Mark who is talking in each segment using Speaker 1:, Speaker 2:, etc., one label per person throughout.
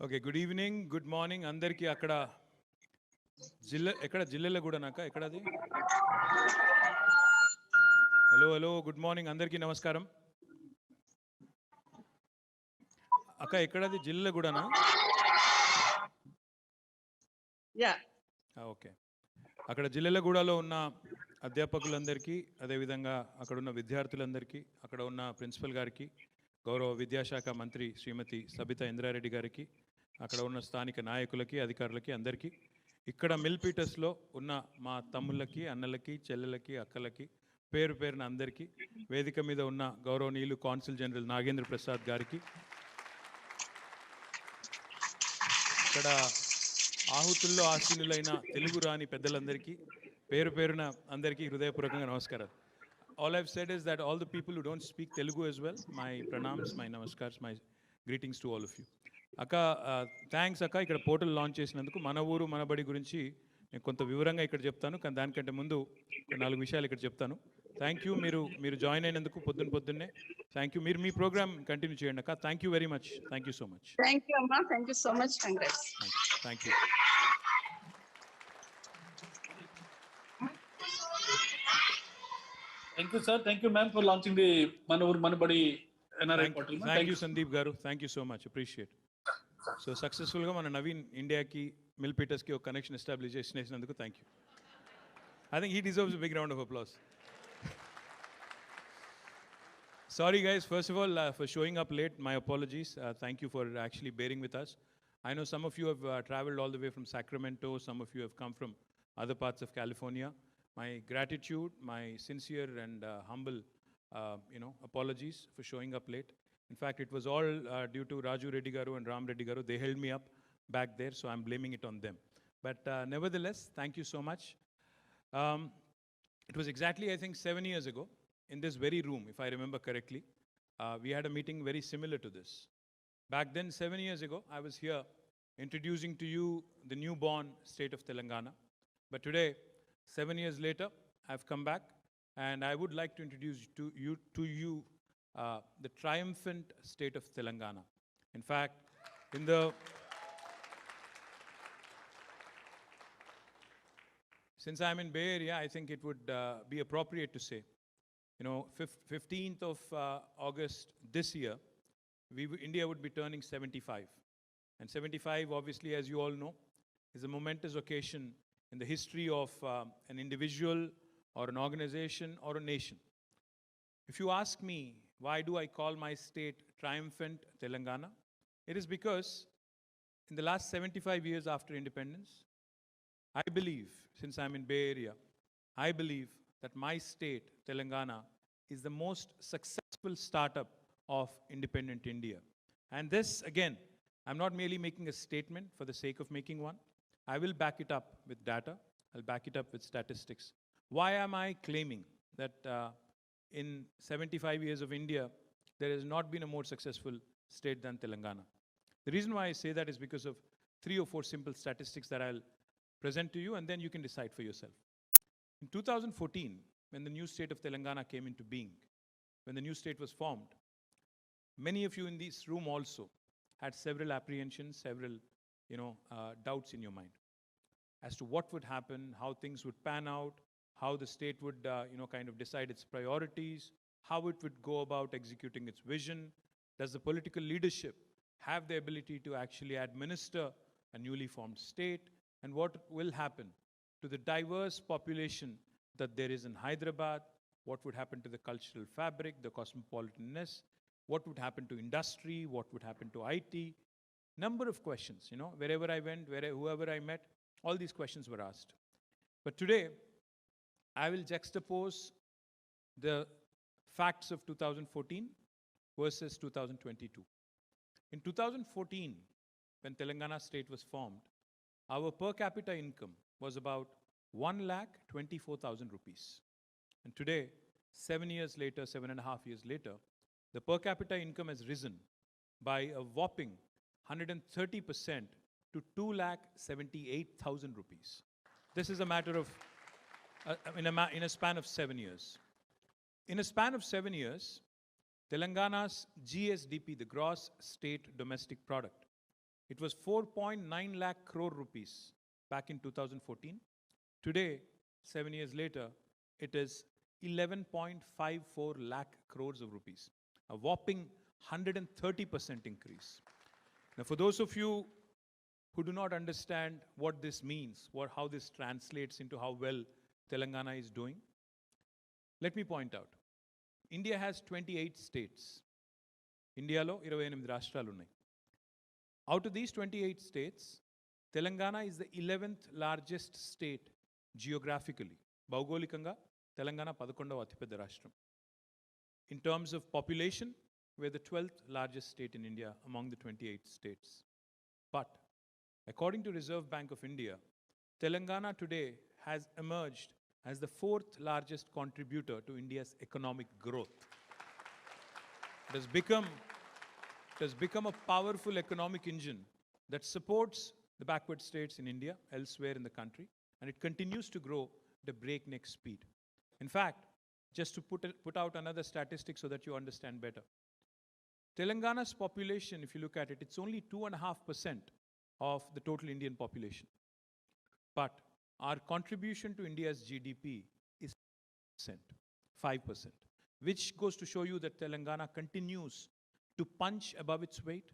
Speaker 1: Okay. Good evening, good morning అందరికీ. అక్కడ జిల్లెల కూడా నాక ఎక్కడది? హలో హలో, గుడ్ మార్నింగ్ అందరికీ, నమస్కారం. అక్క ఎక్కడది? జిల్లెల కూడానా?
Speaker 2: యా.
Speaker 1: ఓకే. అక్కడ జిల్లెలగూడలో ఉన్న అధ్యాపకులందరికీ, అదేవిధంగా అక్కడ ఉన్న విద్యార్థులందరికీ, అక్కడ ఉన్న ప్రిన్సిపల్ గారికి, గౌరవ విద్యాశాఖ మంత్రి శ్రీమతి సబితా ఇంద్రారెడ్డి గారికి, అక్కడ ఉన్న స్థానిక నాయకులకి, అధికారులకి అందరికీ, ఇక్కడ మిల్పీటర్స్లో ఉన్న మా తమ్ముళ్ళకి, అన్నలకి, చెల్లెలకి, అక్కలకి, పేరు పేరున అందరికీ, వేదిక మీద ఉన్న గౌరవనీయులు కాన్సుల్ జనరల్ నాగేంద్ర ప్రసాద్ గారికి, ఇక్కడ ఆహుతుల్లో ఆసీనులైన తెలుగు రాని పెద్దలందరికీ, పేరు పేరున అందరికీ హృదయపూర్వకంగా నమస్కారాలు. All I've said is that all the people who don't speak Telugu as well, my pranams, my namaskars, my greetings to all of you. అక్క, థ్యాంక్స్ అక్క. ఇక్కడ పోర్టల్ లాంచ్ చేసినందుకు మన ఊరు మన బడి గురించి నేను కొంత వివరంగా ఇక్కడ చెప్తాను, కానీ దానికంటే ముందు 4 విషయాలు ఇక్కడ చెప్తాను. థ్యాంక్ యూ, మీరు జాయిన్ అయినందుకు పొద్దున్నే థ్యాంక్ యూ. మీరు మీ ప్రోగ్రామ్ కంటిన్యూ చేయండి అక్క. Thank you very much. Thank you so much.
Speaker 2: Thank you అమ్మా. Thank you so much. Congrats.
Speaker 1: Thank you.
Speaker 3: Thank you, sir. Thank you, ma'am, for launching the Manoor Manubadi NRI portal.
Speaker 1: Thank you, Sandeep Garu. Thank you so much. Appreciate. So successful ga mana Naveen India ki Milpitas ki connection establish chesinanduku thank you. I think he deserves a big round of applause. Sorry guys, first of all, for showing up late, my apologies. Thank you for actually bearing with us. I know some of you have traveled all the way from Sacramento, some of you have come from other parts of California. My gratitude, my sincere and humble, apologies for showing up late. In fact, it was all due to Raju Reddy Garu and Ram Reddy Garu. They held me up back there, so I'm blaming it on them. But nevertheless, thank you so much. It was exactly, I think, 7 years ago, in this very room, if I remember correctly, we had a meeting very similar to this. Back then, 7 years ago, I was here introducing to you the newborn state of Telangana. But today, 7 years later, I've come back, and I would like to introduce to you the triumphant state of Telangana. In fact, since I'm in Bay Area, I think it would be appropriate to say, 15th of August this year, India would be turning 75. And 75, obviously, as you all know, is a momentous occasion in the history of an individual or an organization or a nation. If you ask me, why do I call my state triumphant Telangana? It is because in the last 75 years after independence, I believe, since I'm in Bay Area, I believe that my state, Telangana, is the most successful startup of independent India. And this, again, I'm not merely making a statement for the sake of making one. I will back it up with data. I'll back it up with statistics. Why am I claiming that in 75 years of India, there has not been a more successful state than Telangana? The reason why I say that is because of 3 or 4 simple statistics that I'll present to you, and then you can decide for yourself. In 2014, when the new state of Telangana came into being, when the new state was formed, many of you in this room also had several apprehensions, several doubts in your mind as to what would happen, how things would pan out, how the state would, kind of decide its priorities, how it would go about executing its vision. Does the political leadership have the ability to actually administer a newly formed state? And what will happen to the diverse population that there is in Hyderabad? What would happen to the cultural fabric, the cosmopolitanness? What would happen to industry? What would happen to IT? Number of questions, wherever I went, whoever I met, all these questions were asked. But today, I will juxtapose the facts of 2014 versus 2022. In 2014, when Telangana state was formed, our per capita income was about 1,24,000 rupees. And today, 7 years later, 7.5 years later, the per capita income has risen by a whopping 130% to 2,78,000 rupees. This is a matter of, in a span of 7 years. In a span of 7 years, Telangana's GSDP, the gross state domestic product, It was 4.9 lakh crore rupees back in 2014. Today, 7 years later, it is 11.54 lakh crores of rupees, a whopping 130% increase. Now, for those of you who do not understand what this means, how this translates into how well Telangana is doing, let me point out. India has 28 states. Indialo 28 రాష్ట్రాలు ఉన్నాయి. Out of these 28 states, Telangana is the 11th largest state geographically. భౌగోళికంగా తెలంగాణ 11వ అతిపెద్ద రాష్ట్రం. In terms of population, we're the 12th largest state in India among the 28 states. But according to Reserve Bank of India, Telangana today has emerged as the 4th largest contributor to India's economic growth. It has become a powerful economic engine that supports the backward states in India, elsewhere in the country, and it continues to grow at a breakneck speed. In fact, just to put out another statistic so that you understand better, Telangana's population, if you look at it, it's only 2.5% of the total Indian population. But our contribution to India's GDP is 5%, which goes to show you that Telangana continues to punch above its weight,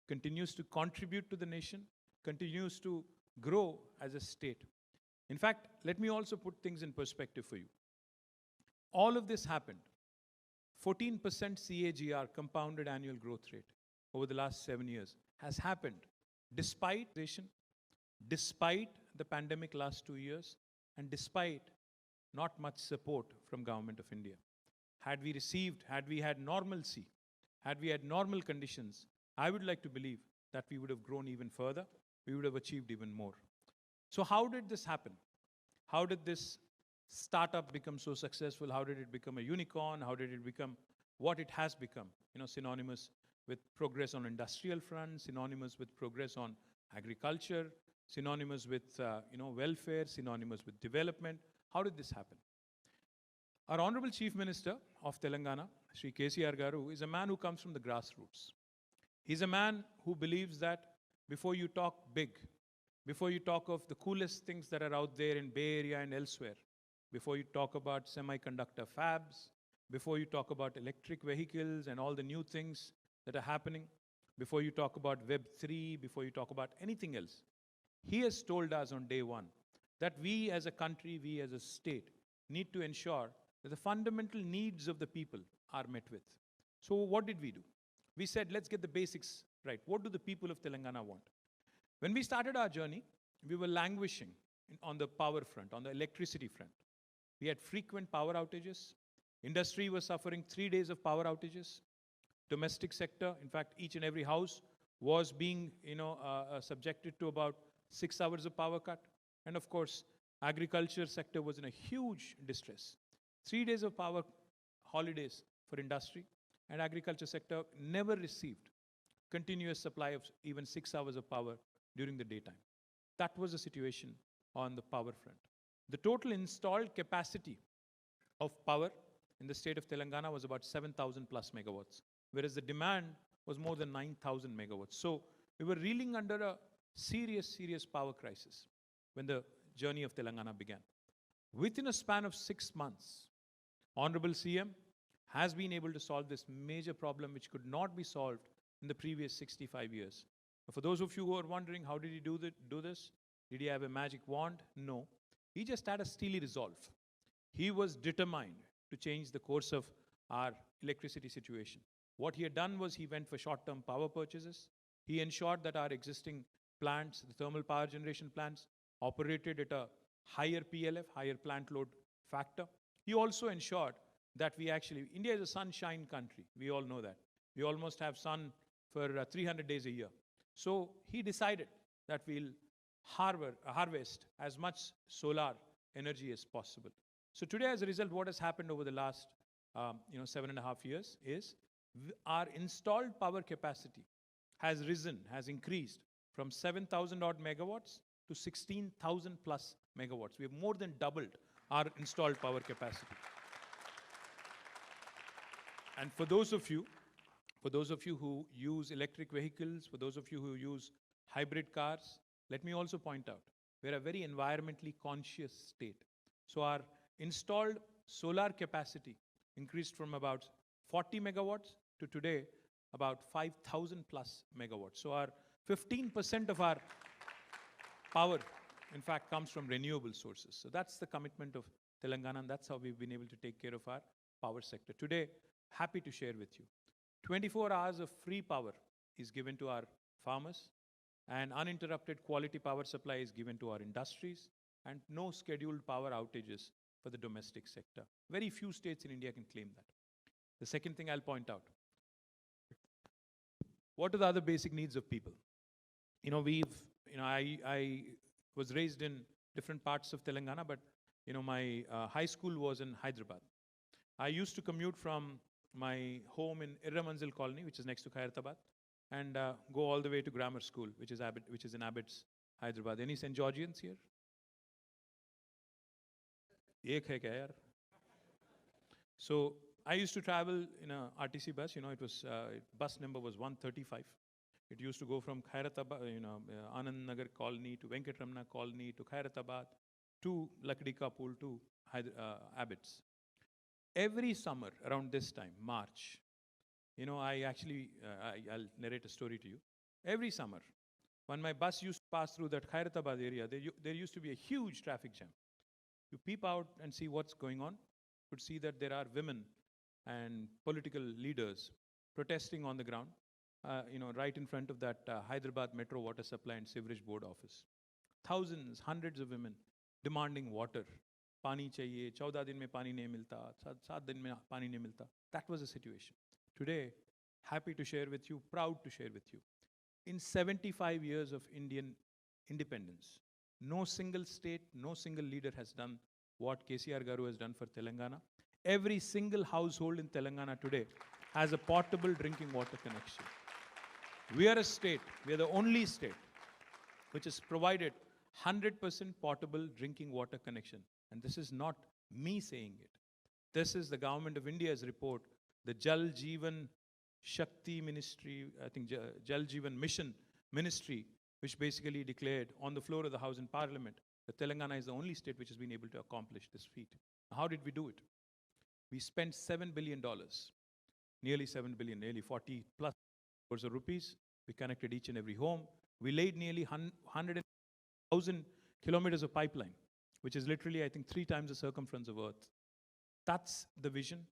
Speaker 1: continues to contribute to the nation, continues to grow as a state. In fact, let me also put things in perspective for you. All of this happened. 14% CAGR, compounded annual growth rate, over the last 7 years has happened despite the pandemic last 2 years, and despite not much support from Government of India. Had we had normalcy, had we had normal conditions, I would like to believe that we would have grown even further, we would have achieved even more. So how did this happen? How did this startup become so successful? How did it become a unicorn? How did it become what it has become? Synonymous with progress on industrial front, synonymous with progress on agriculture, synonymous with welfare, synonymous with development. How did this happen? Our Honorable Chief Minister of Telangana, Sri KTR Garu, is a man who comes from the grassroots. He's a man who believes that before you talk big, before you talk of the coolest things that are out there in Bay Area and elsewhere, before you talk about semiconductor fabs, before you talk about electric vehicles and all the new things that are happening, before you talk about Web3, before you talk about anything else, he has told us on day one that we as a country, we as a state, need to ensure that the fundamental needs of the people are met with. So what did we do? We said, let's get the basics right. What do the people of Telangana want? When we started our journey, we were languishing on the power front, on the electricity front. We had frequent power outages. Industry was suffering 3 days of power outages. Domestic sector, in fact, each and every house was being subjected to about 6 hours of power cut. And of course, agriculture sector was in a huge distress. 3 days of power holidays for industry, and agriculture sector never received continuous supply of even 6 hours of power during the daytime. That was the situation on the power front. The total installed capacity of power in the state of Telangana was about 7,000 plus megawatts, whereas the demand was more than 9,000 megawatts. So we were reeling under a serious power crisis when the journey of Telangana began. Within a span of 6 months, Honorable CM has been able to solve this major problem which could not be solved in the previous 65 years. For those of you who are wondering, how did he do this? Did he have a magic wand? No. He just had a steely resolve. He was determined to change the course of our electricity situation. What he had done was he went for short-term power purchases. He ensured that our existing plants, the thermal power generation plants, operated at a higher PLF, higher plant load factor. He also ensured that India is a sunshine country. We all know that. We almost have sun for 300 days a year. So he decided that we'll harvest as much solar energy as possible. So today, as a result, what has happened over the last 7.5 years is our installed power capacity has increased from 7,000 odd megawatts to 16,000 plus megawatts. We have more than doubled our installed power capacity. And for those of you who use electric vehicles, for those of you who use hybrid cars. Let me also point out, we're a very environmentally conscious state. So our installed solar capacity increased from about 40 megawatts to today about 5,000 plus megawatts. So our 15% of our power, in fact, comes from renewable sources. So that's the commitment of Telangana, and that's how we've been able to take care of our power sector. Today, happy to share with you, 24 hours of free power is given to our farmers, and uninterrupted quality power supply is given to our industries, and no scheduled power outages for the domestic sector. Very few states in India can claim that. The second thing I'll point out, what are the other basic needs of people? I was raised in different parts of Telangana, but my high school was in Hyderabad. I used to commute from my home in Irramanzil Colony, which is next to Khairatabad, and go all the way to grammar school, which is in Abbots, Hyderabad. Any St. Georgians here? Ek hai kya yaar? So I used to travel in a RTC bus. It was bus number was 135. It used to go from Khairatabad, Anand Nagar Colony to Venkatramana Colony to Khairatabad to Lakdika Pool to Abbots. Every summer around this time, March, I'll narrate a story to you. Every summer, when my bus used to pass through that Khairatabad area, there used to be a huge traffic jam. You peep out and see what's going on. You could see that there are women and political leaders protesting on the ground, right in front of that Hyderabad Metro Water Supply and Sewerage Board office. Thousands, hundreds of women demanding water. Pani chahiye, 14 din mein pani nahi milta, 7 din mein pani nahi milta. That was the situation. Today, happy to share with you, proud to share with you. In 75 years of Indian independence, no single state, no single leader has done what KCR Garu has done for Telangana. Every single household in Telangana today has a portable drinking water connection. We are a state, we are the only state which has provided 100% portable drinking water connection. And this is not me saying it. This is the Government of India's report, the Jal Jeevan Shakti Ministry, I think Jal Jeevan Mission Ministry, which basically declared on the floor of the House in Parliament that Telangana is the only state which has been able to accomplish this feat. How did we do it? We spent $7 billion, nearly 7 billion, nearly 40 plus crores of rupees. We connected each and every home. We laid nearly 100,000 kilometers of pipeline, which is literally, I think, 3 times the circumference of Earth. That's the vision.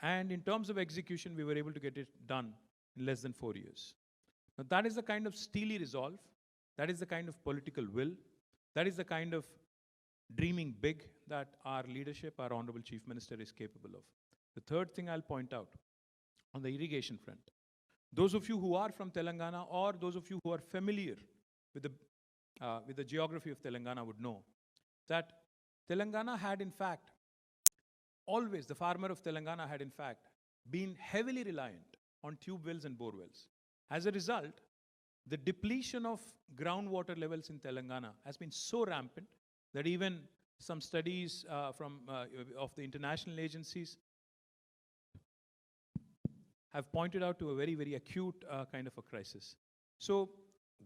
Speaker 1: And in terms of execution, we were able to get it done in less than 4 years. Now, that is the kind of steely resolve. That is the kind of political will. That is the kind of dreaming big that our leadership, our Honorable Chief Minister is capable of. The third thing I'll point out on the irrigation front. Those of you who are from Telangana or those of you who are familiar with the geography of Telangana would know that Telangana had in fact, always the farmer of Telangana had in fact been heavily reliant on tube wells and bore wells. As a result, the depletion of groundwater levels in Telangana has been so rampant that even some studies of the international agencies have pointed out to a very, very acute kind of a crisis. So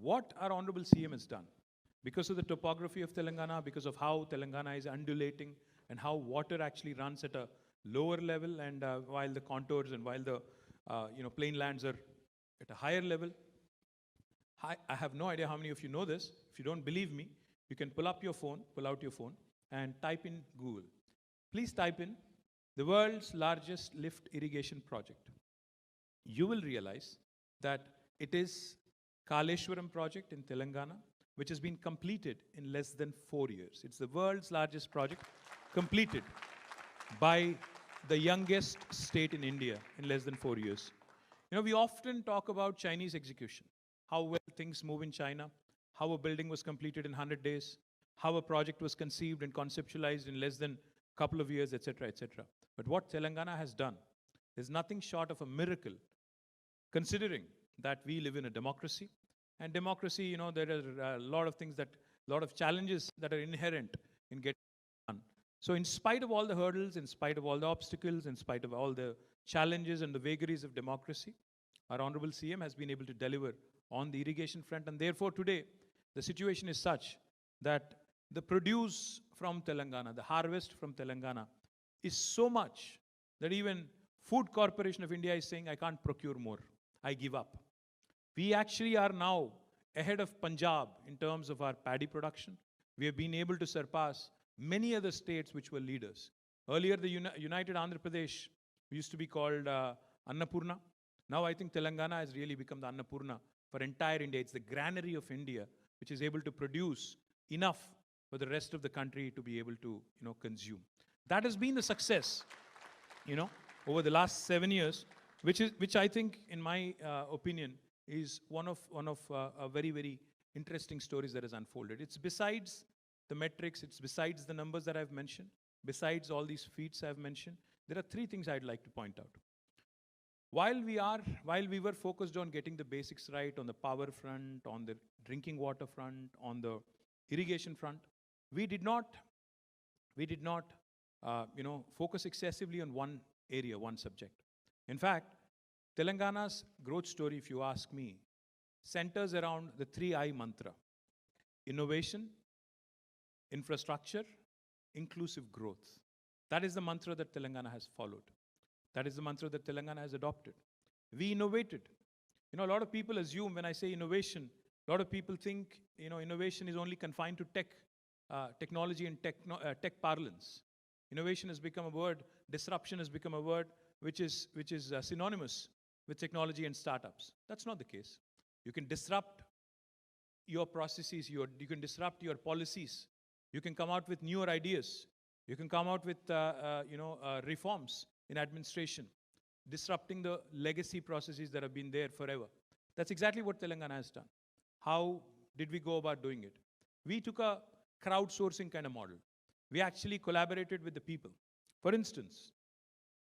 Speaker 1: what our Honorable CM has done, because of the topography of Telangana, because of how Telangana is undulating and how water actually runs at a lower level, and while the contours and while the plain lands are at a higher level. I have no idea how many of you know this. If you don't believe me, you can pull out your phone, and type in Google. Please type in the world's largest lift irrigation project. You will realize that it is Kaleshwaram project in Telangana, which has been completed in less than 4 years. It's the world's largest project completed by the youngest state in India in less than 4 years. We often talk about Chinese execution, how well things move in China, how a building was completed in 100 days, how a project was conceived and conceptualized in less than a couple of years, etc., etc. But what Telangana has done is nothing short of a miracle, considering that we live in a democracy. And democracy, there are a lot of things a lot of challenges that are inherent in getting done. So in spite of all the hurdles, in spite of all the obstacles, in spite of all the challenges and the vagaries of democracy, our Honorable CM has been able to deliver on the irrigation front. And therefore, today, the situation is such that the produce from Telangana, the harvest from Telangana, is so much that even Food Corporation of India is saying, I can't procure more. I give up. We actually are now ahead of Punjab in terms of our paddy production. We have been able to surpass many other states which were leaders. Earlier, the United Andhra Pradesh used to be called Annapurna. Now I think Telangana has really become the Annapurna for entire India. It's the granary of India, which is able to produce enough for the rest of the country to be able to, consume. That has been the success, over the last 7 years, which I think, in my opinion, is one of a very, very interesting stories that has unfolded. It's besides the metrics, it's besides the numbers that I've mentioned, besides all these feats I've mentioned, there are three things I'd like to point out. While we were focused on getting the basics right on the power front, on the drinking water front, on the irrigation front, we did not focus excessively on one area, one subject. In fact, Telangana's growth story, if you ask me, centers around the 3I mantra: innovation, infrastructure, inclusive growth. That is the mantra that Telangana has followed. That is the mantra that Telangana has adopted. We innovated. A lot of people assume when I say innovation, a lot of people think, innovation is only confined to technology and tech parlance. Innovation has become a word, disruption has become a word which is synonymous with technology and startups. That's not the case. You can disrupt your processes, you can disrupt your policies. You can come out with newer ideas. You can come out with reforms in administration, disrupting the legacy processes that have been there forever. That's exactly what Telangana has done. How did we go about doing it? We took a crowdsourcing kind of model. We actually collaborated with the people. For instance,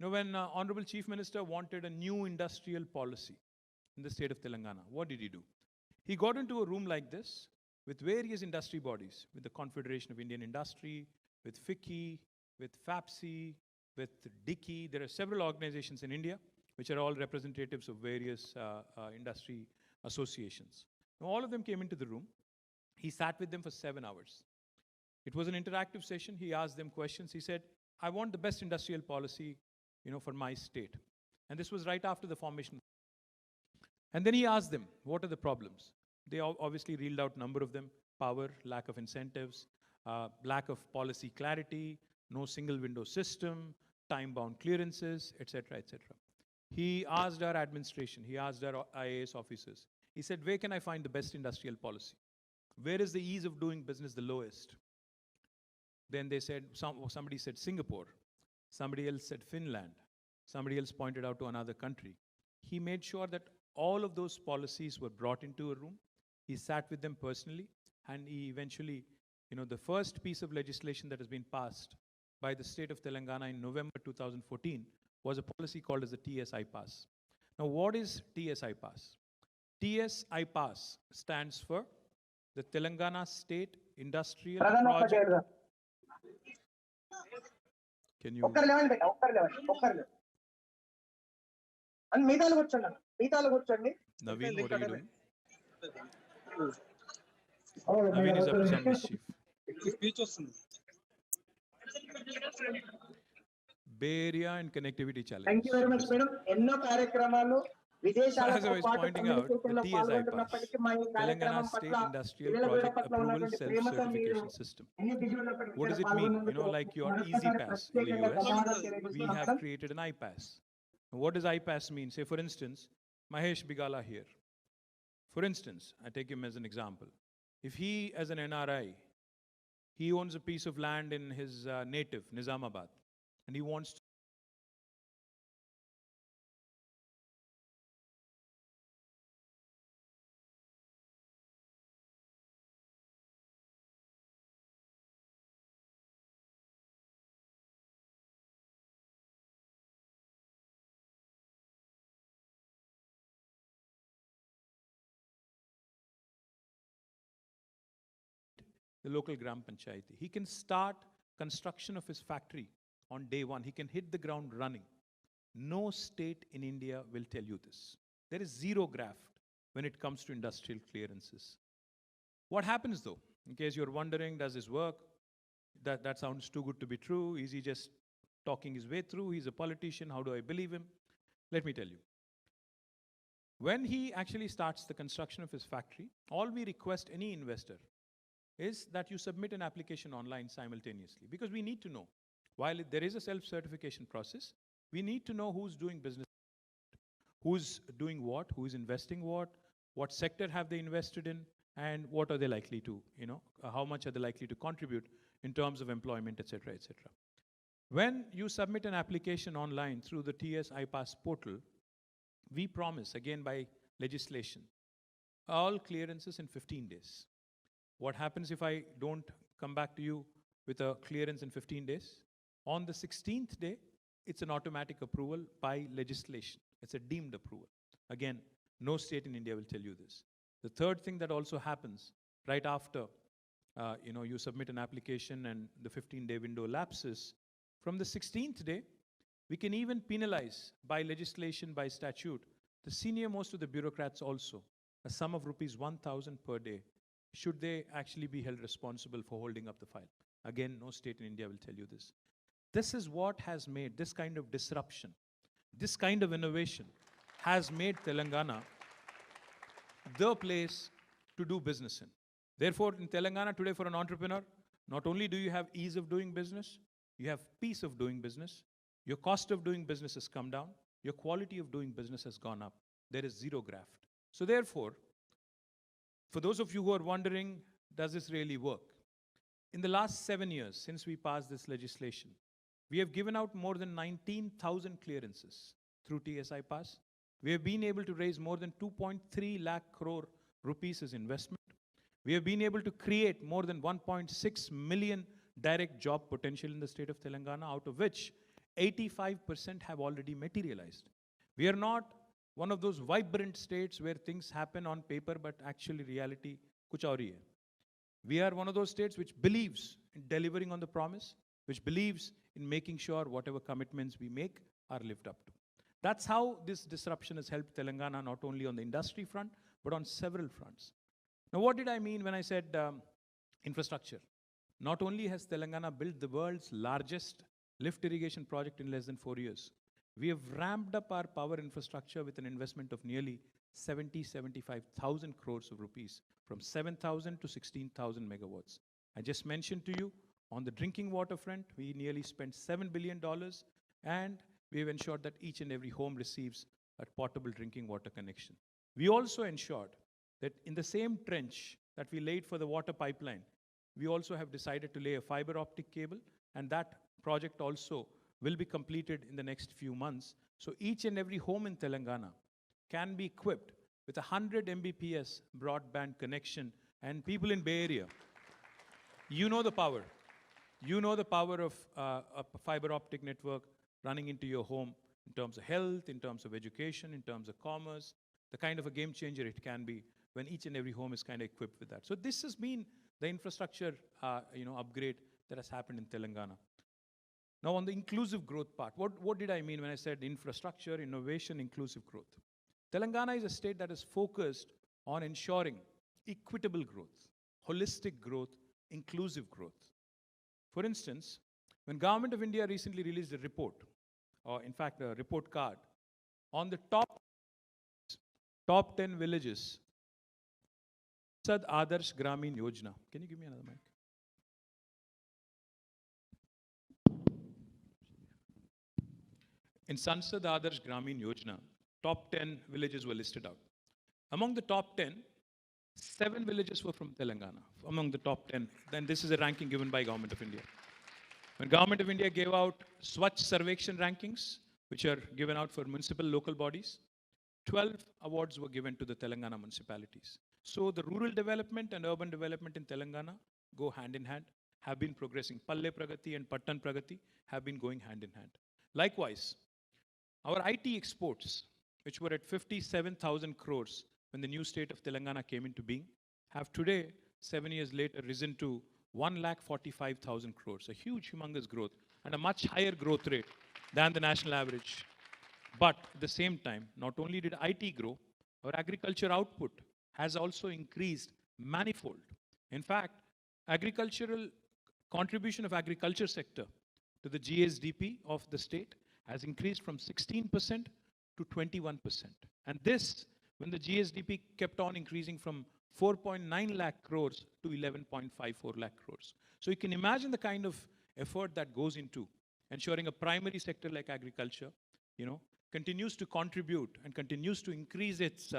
Speaker 1: when Honorable Chief Minister wanted a new industrial policy in the state of Telangana, what did he do? He got into a room like this with various industry bodies, with the Confederation of Indian Industry, with FICCI, with FAPSI, with DICCI. There are several organizations in India which are all representatives of various industry associations. Now, all of them came into the room. He sat with them for 7 hours. It was an interactive session. He asked them questions. He said, I want the best industrial policy, for my state. And this was right after the formation. And then he asked them, what are the problems? They obviously reeled out a number of them: power, lack of incentives, lack of policy clarity, no single window system, time-bound clearances, etc., etc. He asked our administration, he asked our IAS officers, he said, where can I find the best industrial policy? Where is the ease of doing business the lowest? Then they said, somebody said Singapore, somebody else said Finland, somebody else pointed out to another country. He made sure that all of those policies were brought into a room. He sat with them personally, and he eventually, the first piece of legislation that has been passed by the state of Telangana in November 2014 was a policy called as the TSI Pass. Now, what is TSI Pass? TSI Pass stands for the Telangana State Industrial Project. Can you? Naveen, what are you doing? Naveen is up to some mischief. Bay Area and connectivity challenge.
Speaker 4: Thank you very much, madam. ఎన్నో కార్యక్రమాలు
Speaker 1: As I was pointing out, the TSI Pass, Telangana State Industrial Project Approval Self-Certification System. What does it mean? Like your Easy Pass in the US, we have created an iPass. What does iPass mean? Say, for instance, Mahesh Bigala here. For instance, I take him as an example. If he, as an NRI, he owns a piece of land in his native, Nizamabad, and he wants to the local Gram Panchayati. He can start construction of his factory on day one. He can hit the ground running. No state in India will tell you this. There is zero graft. when it comes to industrial clearances. What happens though? In case you're wondering, does this work? That sounds too good to be true. Is he just talking his way through? He's a politician. How do I believe him? Let me tell you. When he actually starts the construction of his factory, all we request any investor is that you submit an application online simultaneously, because we need to know. While there is a self-certification process, we need to know who's doing business, who's doing what, who's investing what sector have they invested in, and what are they likely to, how much are they likely to contribute in terms of employment, etc., etc. When you submit an application online through the TS iPass portal, we promise, again by legislation, all clearances in 15 days. What happens if I don't come back to you with a clearance in 15 days? On the 16th day, it's an automatic approval by legislation. It's a deemed approval. Again, no state in India will tell you this. The third thing that also happens right after you submit an application and the 15-day window lapses, from the 16th day, we can even penalize by legislation, by statute, the senior most of the bureaucrats also, a sum of rupees 1,000 per day, should they actually be held responsible for holding up the file. Again, no state in India will tell you this. This is what has made this kind of disruption, this kind of innovation has made Telangana the place to do business in. Therefore, in Telangana today for an entrepreneur, not only do you have ease of doing business, you have peace of doing business, your cost of doing business has come down, your quality of doing business has gone up. There is zero graft. So therefore, for those of you who are wondering, does this really work? In the last 7 years, since we passed this legislation, we have given out more than 19,000 clearances through TSI Pass. We have been able to raise more than 2.3 lakh crore rupees as investment. We have been able to create more than 1.6 million direct job potential in the state of Telangana, out of which 85% have already materialized. We are not one of those vibrant states where things happen on paper, but actually reality kuch aur hi hai. We are one of those states which believes in delivering on the promise, which believes in making sure whatever commitments we make are lived up to. That's how this disruption has helped Telangana, not only on the industry front, but on several fronts. Now, what did I mean when I said infrastructure? Not only has Telangana built the world's largest lift irrigation project in less than 4 years, we have ramped up our power infrastructure with an investment of nearly 75,000 crores of rupees, from 7,000 to 16,000 megawatts. I just mentioned to you, on the drinking water front, we nearly spent $7 billion, and we have ensured that each and every home receives a portable drinking water connection. We also ensured that in the same trench that we laid for the water pipeline, we also have decided to lay a fiber optic cable, and that project also will be completed in the next few months. So each and every home in Telangana can be equipped with a 100 Mbps broadband connection. And people in Bay Area, you know the power. You know the power of a fiber optic network running into your home in terms of health, in terms of education, in terms of commerce, the kind of a game changer it can be when each and every home is kind of equipped with that. So this has been the infrastructure upgrade that has happened in Telangana. Now, on the inclusive growth part, what did I mean when I said infrastructure, innovation, inclusive growth? Telangana is a state that is focused on ensuring equitable growth, holistic growth, inclusive growth. For instance, when Government of India recently released a report, or in fact a report card, on the top 10 villages, Sansad Adarsh Gramin Yojana. Can you give me another mic? In Sansad Adarsh Gramin Yojana, top 10 villages were listed out. Among the top 10, 7 villages were from Telangana. Among the top 10, then this is a ranking given by Government of India. When Government of India gave out Swachh Sarvekshan rankings, which are given out for municipal local bodies, 12 awards were given to the Telangana municipalities. So the rural development and urban development in Telangana go hand in hand, have been progressing. Palle Pragati and Pattan Pragati have been going hand in hand. Likewise, our IT exports, which were at 57,000 crores when the new state of Telangana came into being, have today, 7 years later, risen to 1,45,000 crores, a huge, humongous growth, and a much higher growth rate than the national average. But at the same time, not only did IT grow, our agriculture output has also increased manifold. In fact, agricultural contribution of agriculture sector to the GSDP of the state has increased from 16% to 21%. And this, when the GSDP kept on increasing from 4.9 lakh crores to 11.54 lakh crores. So you can imagine the kind of effort that goes into ensuring a primary sector like agriculture, continues to contribute and continues to increase its,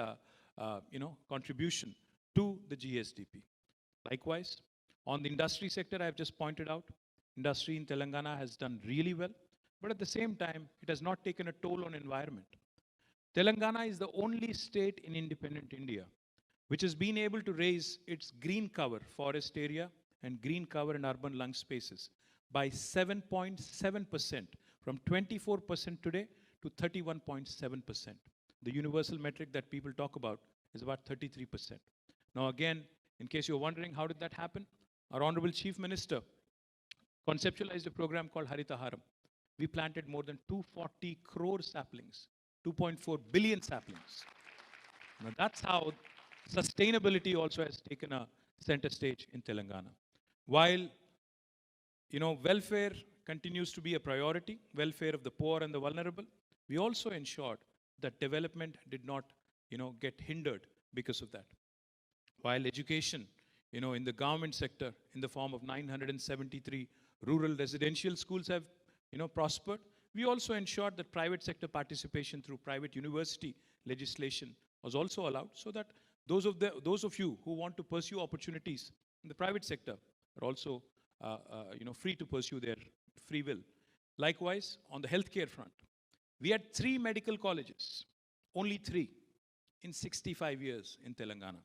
Speaker 1: contribution to the GSDP. Likewise, on the industry sector, I have just pointed out, industry in Telangana has done really well, but at the same time, it has not taken a toll on environment. Telangana is the only state in independent India which has been able to raise its green cover forest area and green cover in urban lung spaces by 7.7% from 24% today to 31.7%. The universal metric that people talk about is about 33%. Now again, in case you're wondering how did that happen, our Honorable Chief Minister conceptualized a program called Haritaharam. We planted more than 240 crore saplings, 2.4 billion saplings. Now that's how sustainability also has taken a center stage in Telangana. While, welfare continues to be a priority, welfare of the poor and the vulnerable, we also ensured that development did not, get hindered because of that. While education, in the government sector, in the form of 973 rural residential schools have, prospered, we also ensured that private sector participation through private university legislation was also allowed, so that those of you who want to pursue opportunities in the private sector are also, free to pursue their free will. Likewise, on the healthcare front, we had 3 medical colleges, only 3, in 65 years in Telangana.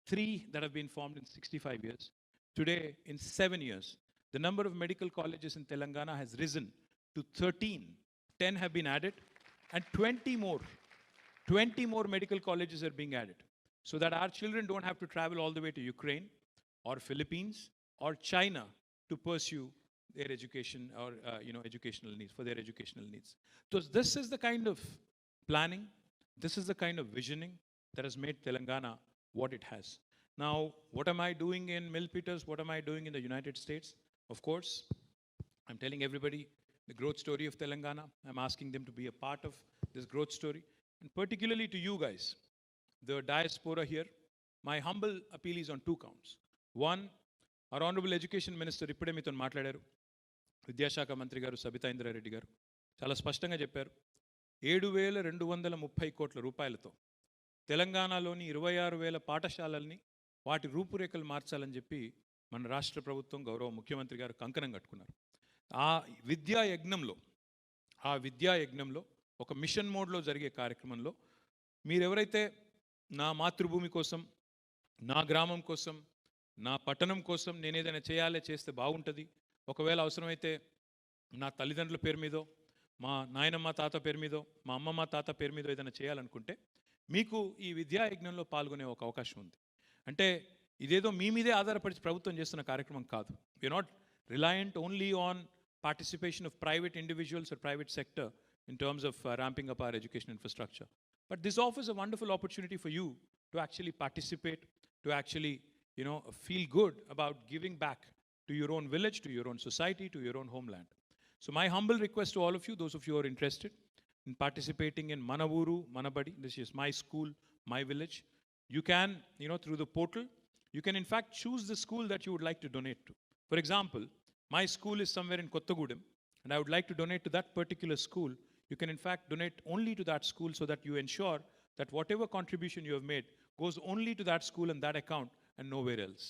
Speaker 1: 3 that have been formed in 65 years. Today, in 7 years, the number of medical colleges in Telangana has risen to 13. 10 have been added, and 20 more medical colleges are being added, so that our children don't have to travel all the way to Ukraine or Philippines or China to pursue their education or educational needs, for their educational needs. So this is the kind of planning, this is the kind of visioning that has made Telangana what it has. Now, what am I doing in Milpitas? What am I doing in the United States? Of course, I'm telling everybody the growth story of Telangana. I'm asking them to be a part of this growth story. And particularly to you guys, the diaspora here, my humble appeal is on 2 counts. One, our Honorable Education Minister, ఇప్పుడే మీతో మాట్లాడారు, విద్యాశాఖ మంత్రి గారు సబితా ఇంద్రారెడ్డి గారు చాలా స్పష్టంగా చెప్పారు. 7,230 కోట్ల రూపాయలతో తెలంగాణలోని 26,000 పాఠశాలల్ని వాటి రూపురేఖలు మార్చాలని చెప్పి మన రాష్ట్ర ప్రభుత్వం, గౌరవ ముఖ్యమంత్రి గారు కంకణం కట్టుకున్నారు. ఆ విద్యా యజ్ఞంలో ఒక మిషన్ మోడ్లో జరిగే కార్యక్రమంలో మీరెవరైతే నా మాతృభూమి కోసం, నా గ్రామం కోసం, నా పట్టణం కోసం నేను ఏదైనా చేస్తే బాగుంటుంది, ఒకవేళ అవసరమైతే నా తల్లిదండ్రుల పేరు మీదో, మా నాయనమ్మ తాత పేరు మీదో, మా అమ్మమ్మ తాత పేరు మీదో ఏదైనా చేయాలనుకుంటే మీకు ఈ విద్యా యజ్ఞంలో పాల్గొనే ఒక అవకాశం ఉంది. అంటే ఇదేదో మీ మీదే ఆధారపడి ప్రభుత్వం చేస్తున్న కార్యక్రమం కాదు. We're not reliant only on participation of private individuals or private sector in terms of ramping up our education infrastructure. But this offers a wonderful opportunity for you to actually participate, to actually, feel good about giving back to your own village, to your own society, to your own homeland. So my humble request to all of you, those of you who are interested in participating in Manavuru, Manabadi, this is my school, my village, you can, through the portal, you can in fact choose the school that you would like to donate to. For example, my school is somewhere in Kottagudem, and I would like to donate to that particular school. You can in fact donate only to that school, so that you ensure that whatever contribution you have made goes only to that school and that account and nowhere else.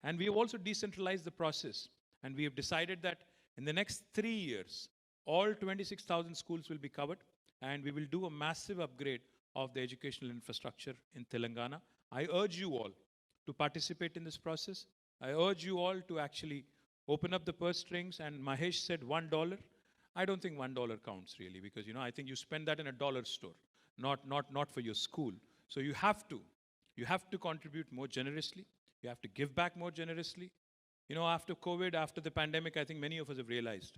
Speaker 1: And we have also decentralized the process, and we have decided that in the next 3 years, all 26,000 schools will be covered, and we will do a massive upgrade of the educational infrastructure in Telangana. I urge you all to participate in this process. I urge you all to actually open up the purse strings, and Mahesh said $1. I don't think $1 counts really, because I think you spend that in a dollar store, not for your school. So you have to contribute more generously. You have to give back more generously. After COVID, after the pandemic, I think many of us have realized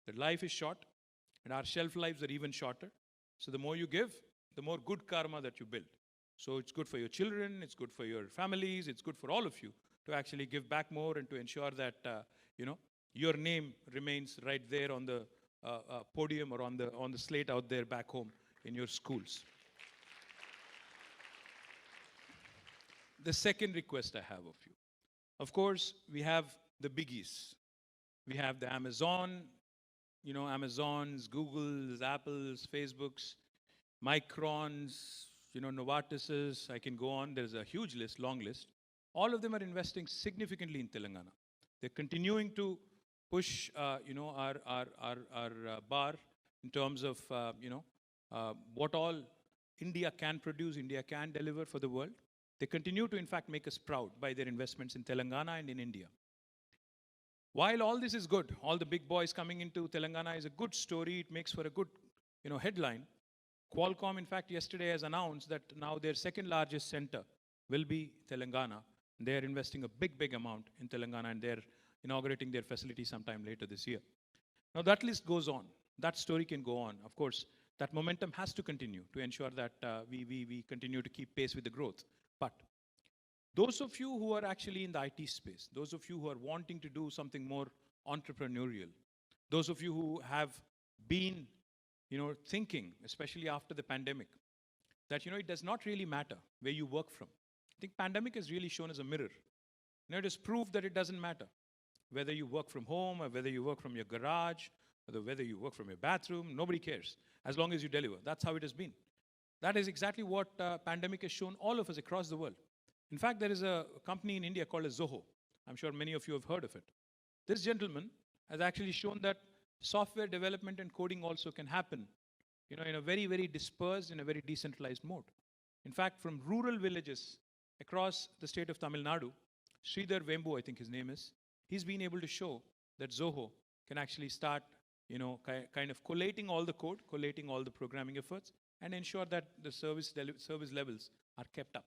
Speaker 1: that life is short and our shelf lives are even shorter. So the more you give, the more good karma that you build. So it's good for your children, it's good for your families, it's good for all of you to actually give back more and to ensure that, your name remains right there on the podium or on the slate out there back home in your schools. The second request I have of you, of course, we have the biggies. We have the Amazons, Googles, Apples, Facebooks, Microns, Novartises, I can go on. There's a huge list, long list. All of them are investing significantly in Telangana. They're continuing to push, our bar in terms of, what all India can produce, India can deliver for the world. They continue to, in fact, make us proud by their investments in Telangana and in India. While all this is good, all the big boys coming into Telangana is a good story. It makes for a good, headline. Qualcomm, in fact, yesterday has announced that now their second largest center will be Telangana. They are investing a big amount in Telangana, and they're inaugurating their facility sometime later this year. Now that list goes on. That story can go on. Of course, that momentum has to continue to ensure that we continue to keep pace with the growth. But those of you who are actually in the IT space, those of you who are wanting to do something more entrepreneurial, those of you who have been, thinking, especially after the pandemic, that, it does not really matter where you work from. I think pandemic has really shown as a mirror. It has proved that it doesn't matter whether you work from home or whether you work from your garage, or whether you work from your bathroom. Nobody cares as long as you deliver. That's how it has been. That is exactly what pandemic has shown all of us across the world. In fact, there is a company in India called Zoho. I'm sure many of you have heard of it. This gentleman has actually shown that software development and coding also can happen, in a very dispersed, in a very decentralized mode. In fact, from rural villages across the state of Tamil Nadu, Sridhar Vembu, I think his name is, he's been able to show that Zoho can actually start, kind of collating all the code, collating all the programming efforts, and ensure that the service levels are kept up.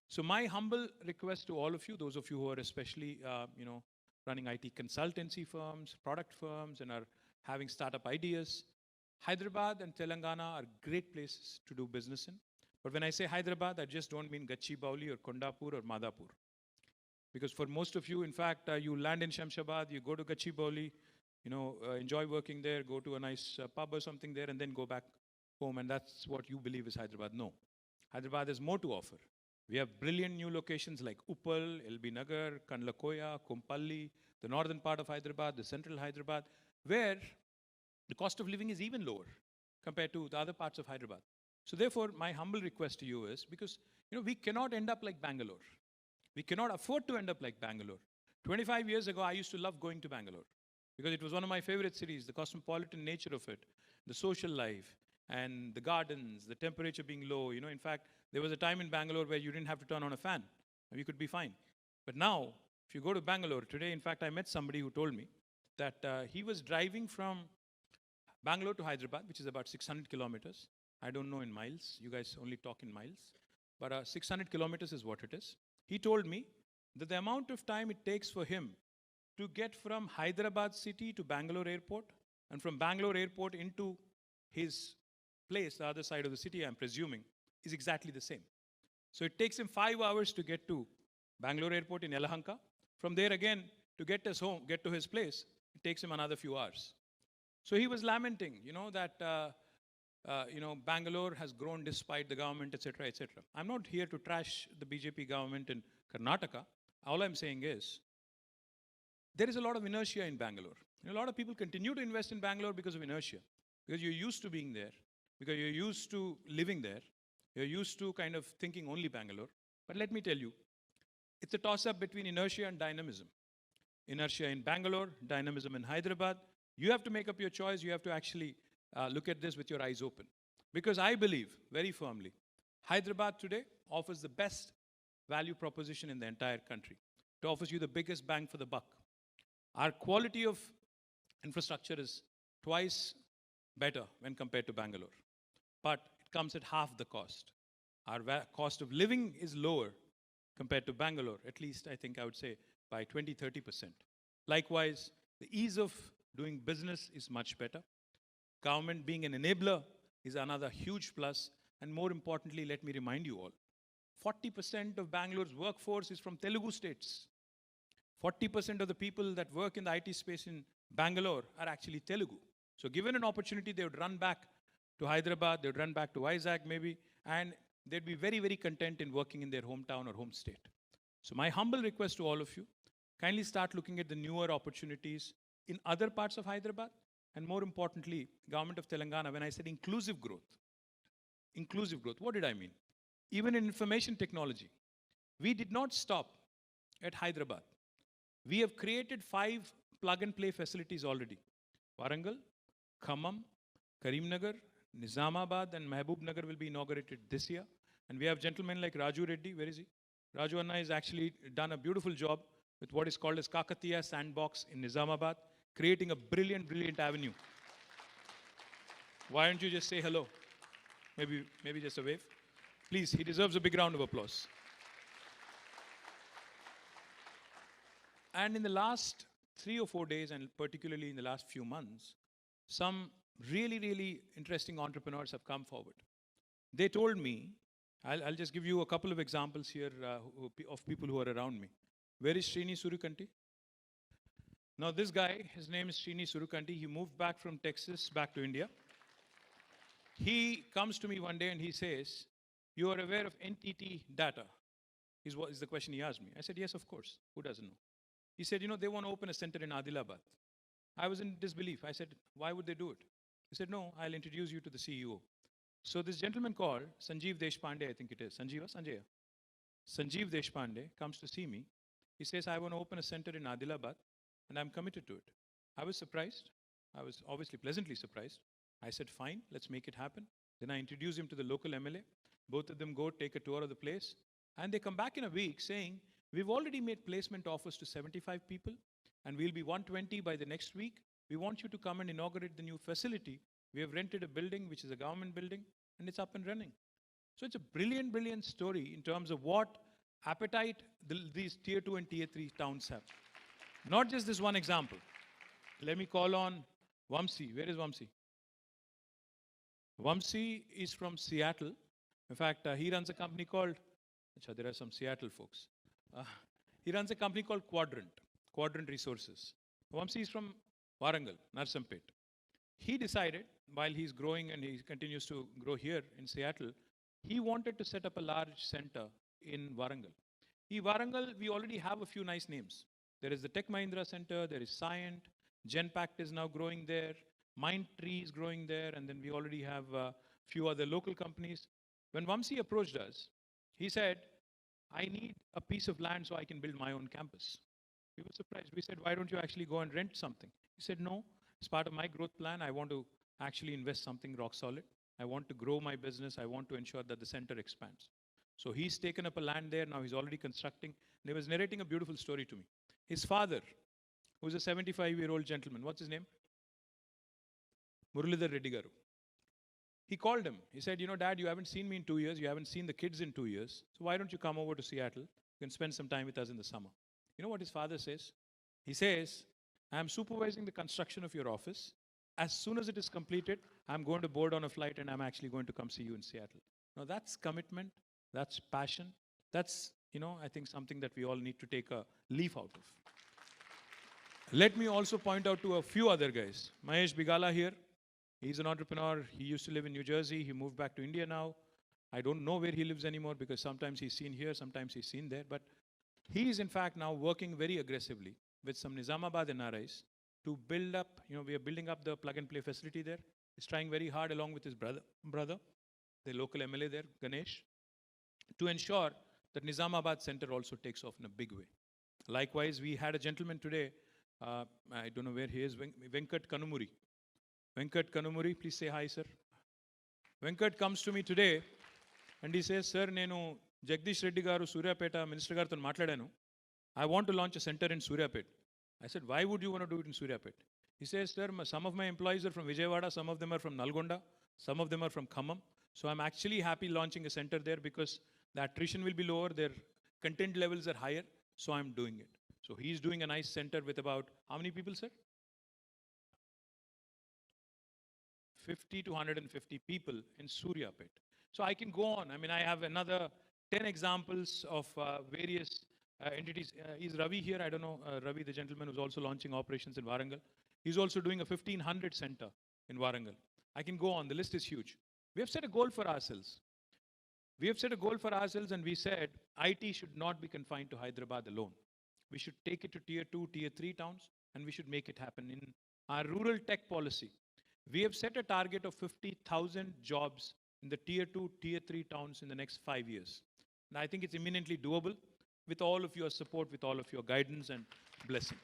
Speaker 1: So my humble request to all of you, those of you who are especially, running IT consultancy firms, product firms, and are having startup ideas, Hyderabad and Telangana are great places to do business in. But when I say Hyderabad, I just don't mean Gachibowli or Kondapur or Madhapur. Because for most of you, in fact, you land in Shamshabad, you go to Gachibowli, enjoy working there, go to a nice pub or something there, and then go back home, and that's what you believe is Hyderabad. No. Hyderabad has more to offer. We have brilliant new locations like Uppal, LB Nagar, Kandlakoya, Kompalli, the northern part of Hyderabad, the central Hyderabad, where the cost of living is even lower compared to the other parts of Hyderabad. So therefore, my humble request to you is, because we cannot end up like Bangalore. We cannot afford to end up like Bangalore. 25 years ago, I used to love going to Bangalore because it was one of my favorite cities, the cosmopolitan nature of it, the social life, and the gardens, the temperature being low. In fact, there was a time in Bangalore where you didn't have to turn on a fan. You could be fine. But now, if you go to Bangalore today, in fact, I met somebody who told me that he was driving from Bangalore to Hyderabad, which is about 600 kilometers. I don't know in miles. You guys only talk in miles. But 600 kilometers is what it is. He told me that the amount of time it takes for him to get from Hyderabad city to Bangalore airport, and from Bangalore airport into his place, the other side of the city, I'm presuming, is exactly the same. So it takes him 5 hours to get to Bangalore airport in Yelahanka. From there again, to get to his place, it takes him another few hours. So he was lamenting, that, Bangalore has grown despite the government, etc., etc. I'm not here to trash the BJP government in Karnataka. All I'm saying is, there is a lot of inertia in Bangalore. A lot of people continue to invest in Bangalore because of inertia, because you're used to being there, because you're used to living there, you're used to kind of thinking only Bangalore. But let me tell you, it's a toss-up between inertia and dynamism. Inertia in Bangalore, dynamism in Hyderabad. You have to make up your choice. You have to actually look at this with your eyes open. Because I believe very firmly, Hyderabad today offers the best value proposition in the entire country. It offers you the biggest bang for the buck. Our quality of infrastructure is twice better when compared to Bangalore. But it comes at half the cost. Our cost of living is lower compared to Bangalore, at least I think I would say by 20-30%. Likewise, the ease of doing business is much better. Government being an enabler is another huge plus. And more importantly, let me remind you all, 40% of Bangalore's workforce is from Telugu states. 40% of the people that work in the IT space in Bangalore are actually Telugu. So given an opportunity, they would run back to Hyderabad, they would run back to Vizag maybe, and they'd be very, very content in working in their hometown or home state. So my humble request to all of you, kindly start looking at the newer opportunities in other parts of Hyderabad, and more importantly, Government of Telangana, when I said inclusive growth, what did I mean? Even in information technology, we did not stop at Hyderabad. We have created 5 plug-and-play facilities already. Warangal, Khammam, Karimnagar, Nizamabad and Mahbubnagar will be inaugurated this year. And we have gentlemen like Raju Reddy. Where is he? Raju Anna has actually done a beautiful job with what is called as Kakatiya Sandbox in Nizamabad, creating a brilliant, brilliant avenue. Why don't you just say hello? Maybe just a wave. Please, he deserves a big round of applause. And in the last 3 or 4 days, and particularly in the last few months, some really, really interesting entrepreneurs have come forward. They told me, I'll just give you a couple of examples here of people who are around me. Where is Srini Surukanti? Now this guy, his name is Srini Surukanti. He moved back from Texas back to India. He comes to me one day and he says, you are aware of NTT data? Is the question he asked me. I said, yes, of course. Who doesn't know? He said, they want to open a center in Adilabad. I was in disbelief. I said, why would they do it? He said, no, I'll introduce you to the CEO. So this gentleman called Sanjeev Deshpande, I think it is. Sanjay. Sanjeev Deshpande comes to see me. He says, I want to open a center in Adilabad and I'm committed to it. I was surprised. I was obviously pleasantly surprised. I said, fine, let's make it happen. Then I introduce him to the local MLA. Both of them go take a tour of the place. And they come back in a week saying, we've already made placement offers to 75 people and we'll be 120 by the next week. We want you to come and inaugurate the new facility. We have rented a building, which is a government building, and it's up and running. So it's a brilliant, brilliant story in terms of what appetite these tier 2 and tier 3 towns have. Not just this one example. Let me call on Vamsi. Where is Vamsi? Vamsi is from Seattle. In fact, he runs a company called, there are some Seattle folks. He runs a company called Quadrant Resources. Vamsi is from Warangal, Narsampet. He decided, while he's growing and he continues to grow here in Seattle, he wanted to set up a large center in Warangal. Warangal, we already have a few nice names. There is the Tech Mahindra Center, there is Scient, Genpact is now growing there, Mindtree is growing there, and then we already have a few other local companies. When Vamsi approached us, he said, I need a piece of land so I can build my own campus. We were surprised. We said, why don't you actually go and rent something? He said, no, as part of my growth plan, I want to actually invest something rock solid. I want to grow my business. I want to ensure that the center expands. So he's taken up a land there. Now he's already constructing. And he was narrating a beautiful story to me. His father, who's a 75-year-old gentleman, what's his name? Muralidhar Reddy Garu. He called him. He said, Dad, you haven't seen me in 2 years. You haven't seen the kids in 2 years. So why don't you come over to Seattle? You can spend some time with us in the summer. You know what his father says? He says, I'm supervising the construction of your office. As soon as it is completed, I'm going to board on a flight and I'm actually going to come see you in Seattle. Now that's commitment. That's passion. That's, I think something that we all need to take a leaf out of. Let me also point out to a few other guys. Mahesh Bigala here. He's an entrepreneur. He used to live in New Jersey. He moved back to India now. I don't know where he lives anymore because sometimes he's seen here, sometimes he's seen there. But he is in fact now working very aggressively with some Nizamabad NRIs to build up, we are building up the plug and play facility there. He's trying very hard along with his brother, the local MLA there, Ganesh, to ensure that Nizamabad center also takes off in a big way. Likewise, we had a gentleman today, I don't know where he is, Venkat Kanumuri. Venkat Kanumuri, please say hi, sir. Venkat comes to me today and he says, sir, nenu Jagdish Reddy garu Suryapeta minister gartho maatladanu. I want to launch a center in Suryapet. I said, why would you want to do it in Suryapet? He says, sir, some of my employees are from Vijayawada, some of them are from Nalgonda, some of them are from Khammam. So I'm actually happy launching a center there because the attrition will be lower, their content levels are higher, so I'm doing it. So he's doing a nice center with about, how many people, sir? 50 to 150 people in Suryapet. So I can go on. I mean, I have another 10 examples of various entities. Is Ravi here? I don't know. Ravi, the gentleman who's also launching operations in Warangal. He's also doing a 1500 center in Warangal. I can go on. The list is huge. We have set a goal for ourselves. We have set a goal for ourselves and we said IT should not be confined to Hyderabad alone. We should take it to tier 2, tier 3 towns and we should make it happen. In our rural tech policy, we have set a target of 50,000 jobs in the tier 2, tier 3 towns in the next 5 years. And I think it's imminently doable with all of your support, with all of your guidance and blessing.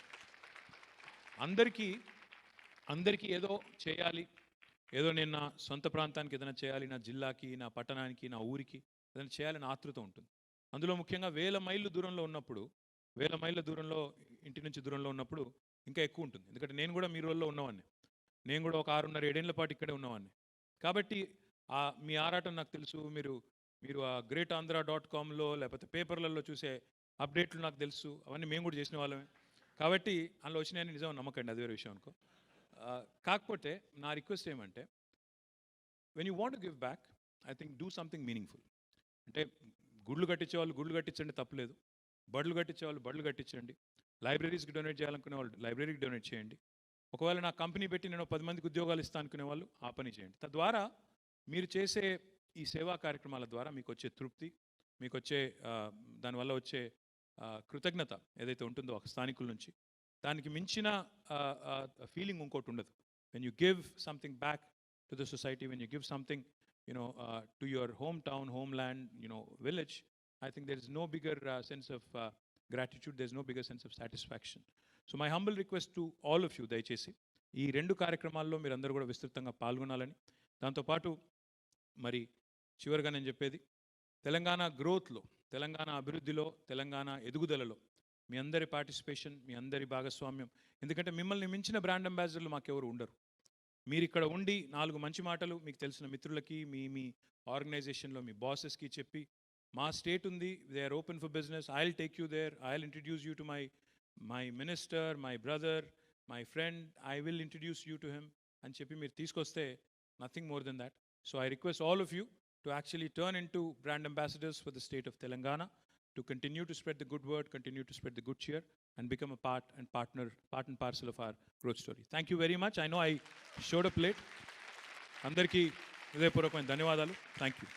Speaker 1: అందరికీ ఏదో చేయాలి, ఏదో నేను నా సొంత ప్రాంతానికి ఏదైనా చేయాలి, నా జిల్లాకి, నా పట్టణానికి, నా ఊరికి ఏదైనా చేయాలని ఆతృత ఉంటుంది. అందులో ముఖ్యంగా 1000 మైళ్ళు దూరంలో ఉన్నప్పుడు, 1000 మైళ్ళ దూరంలో, ఇంటి నుంచి దూరంలో ఉన్నప్పుడు ఇంకా ఎక్కువ ఉంటుంది. ఎందుకంటే నేను కూడా మీ రోజుల్లో ఉన్నవాడిని. నేను కూడా ఒక 6.5-7 ఏళ్ల పాటు ఇక్కడే ఉన్నవాడిని. కాబట్టి మీ ఆరాటం నాకు తెలుసు. మీరు ఆ greatandracomలో లేకపోతే పేపర్లలో చూసే అప్డేట్లు నాకు తెలుసు. అవన్నీ మేము కూడా చేసిన వాళ్ళమే. కాబట్టి అందులో వచ్చినాయని నిజం నమ్మకండి, అది వేరే విషయం అనుకో. కాకపోతే నా రిక్వెస్ట్ ఏమంటే, when you want to give back, I think do something meaningful. అంటే గుళ్ళు కట్టించే వాళ్ళు గుళ్ళు కట్టించండి, తప్పలేదు. బడులు కట్టించే వాళ్ళు బడులు కట్టించండి. లైబ్రరీస్కి డొనేట్ చేయాలనుకునే వాళ్ళు లైబ్రరీకి డొనేట్ చేయండి. ఒకవేళ నా కంపెనీ పెట్టి నేను 10 మందికి ఉద్యోగాలు ఇస్తాను అనుకునే వాళ్ళు ఆ పని చేయండి. తద్వారా మీరు చేసే ఈ సేవా కార్యక్రమాల ద్వారా మీకు వచ్చే తృప్తి, మీకు వచ్చే దానివల్ల వచ్చే కృతజ్ఞత ఏదైతే ఉంటుందో ఒక స్థానికుల నుంచి, దానికి మించిన ఫీలింగ్ ఇంకోటి ఉండదు. When you give something back to the society, when you give something to your home town, home land, village, I think there is no bigger sense of gratitude, there is no bigger sense of satisfaction. So my humble request to all of you, దయచేసి ఈ 2 కార్యక్రమాల్లో మీరందరూ కూడా విస్తృతంగా పాల్గొనాలని, దాంతోపాటు మరి చివరిగా నేను చెప్పేది, తెలంగాణ గ్రోత్లో, తెలంగాణ అభివృద్ధిలో, తెలంగాణ ఎదుగుదలలో మీ అందరి పార్టిసిపేషన్, మీ అందరి భాగస్వామ్యం. ఎందుకంటే మిమ్మల్ని మించిన బ్రాండ్ అంబాసిడర్లు మాకెవరు ఉండరు. మీరు ఇక్కడ ఉండి 4 మంచి మాటలు మీకు తెలిసిన మిత్రులకి, మీ ఆర్గనైజేషన్లో మీ బాసెస్కి చెప్పి, మా స్టేట్ ఉంది, they are open for business, I will take you there, I will introduce you to my minister, my brother, my friend, I will introduce you to him అని చెప్పి మీరు తీసుకొస్తే nothing more than that. So I request all of you to actually turn into brand ambassadors for the state of Telangana, to continue to spread the good word, continue to spread the good cheer, and become a part and parcel of our growth story. Thank you very much. I know I showed up late. Andarki hridayapurvakamaina ధన్యవాదాలు. Thank you.